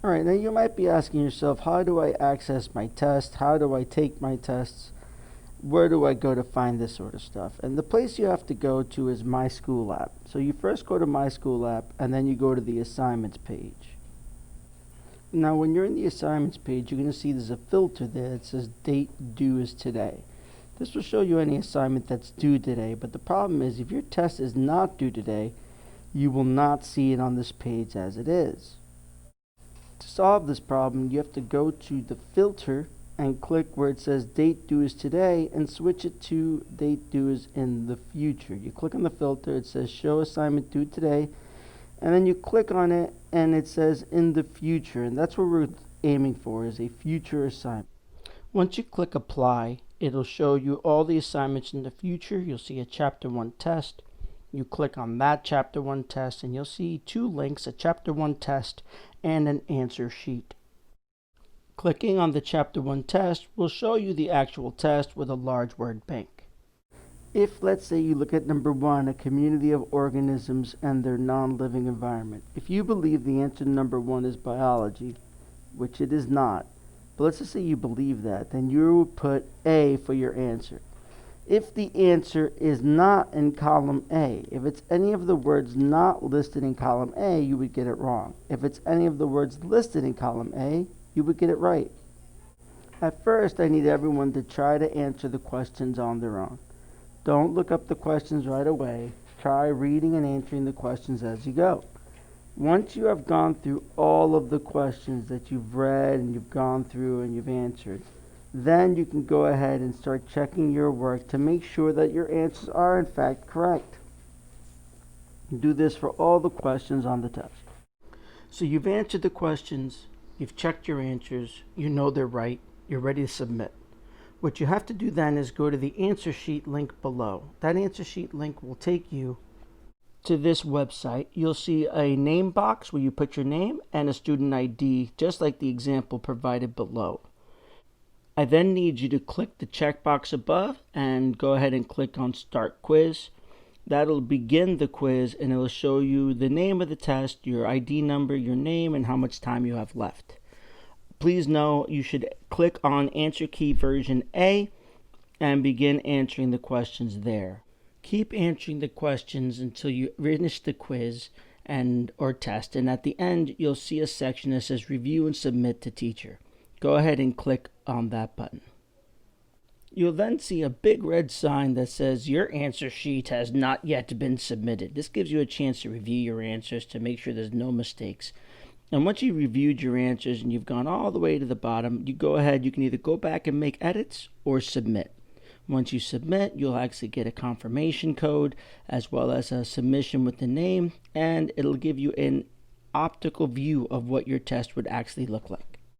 All right, now you might be asking yourself, how do I access my test? How do I take my tests? Where do I go to find this sort of stuff? And the place you have to go to is My School app. So you first go to My School app and then you go to the assignments page. Now when you're in the assignments page, you're going to see there's a filter there that says date due is today. This will show you any assignment that's due today, but the problem is if your test is not due today, you will not see it on this page as it is. To solve this problem, you have to go to the filter and click where it says date due is today and switch it to date due is in the future. You click on the filter, it says show assignment due today, and then you click on it and it says in the future, and that's what we're aiming for, is a future assignment. Once you click apply, it'll show you all the assignments in the future. You'll see a chapter 1 test. You click on that chapter 1 test and you'll see two links, a chapter 1 test and an answer sheet. Clicking on the chapter 1 test will show you the actual test with a large word bank. If, let's say, you look at number 1, a community of organisms and their non-living environment, if you believe the answer to number 1 is biology, which it is not, but let's just say you believe that, then you would put A for your answer. If the answer is not in column A, if it's any of the words not listed in column A, you would get it wrong. If it's any of the words listed in column A, you would get it right. At first, I need everyone to try to answer the questions on their own. Don't look up the questions right away. Try reading and answering the questions as you go. Once you have gone through all of the questions that you've read and you've gone through and you've answered, then you can go ahead and start checking your work to make sure that your answers are in fact correct. Do this for all the questions on the test. So you've answered the questions, you've checked your answers, you know they're right, you're ready to submit. What you have to do then is go to the answer sheet link below. That answer sheet link will take you to this website. You'll see a name box where you put your name and a student ID, just like the example provided below. I then need you to click the checkbox above and go ahead and click on Start Quiz. That'll begin the quiz and it'll show you the name of the test, your ID number, your name, and how much time you have left. Please know you should click on Answer Key version A and begin answering the questions there. Keep answering the questions until you finish the quiz or test, and at the end you'll see a section that says Review and Submit to Teacher. Go ahead and click on that button. You'll then see a big red sign that says your answer sheet has not yet been submitted. This gives you a chance to review your answers to make sure there's no mistakes. And once you've reviewed your answers and you've gone all the way to the bottom, you can either go back and make edits or submit. Once you submit, you'll actually get a confirmation code as well as a submission with the name, and it'll give you an optical view of what your test would actually look like.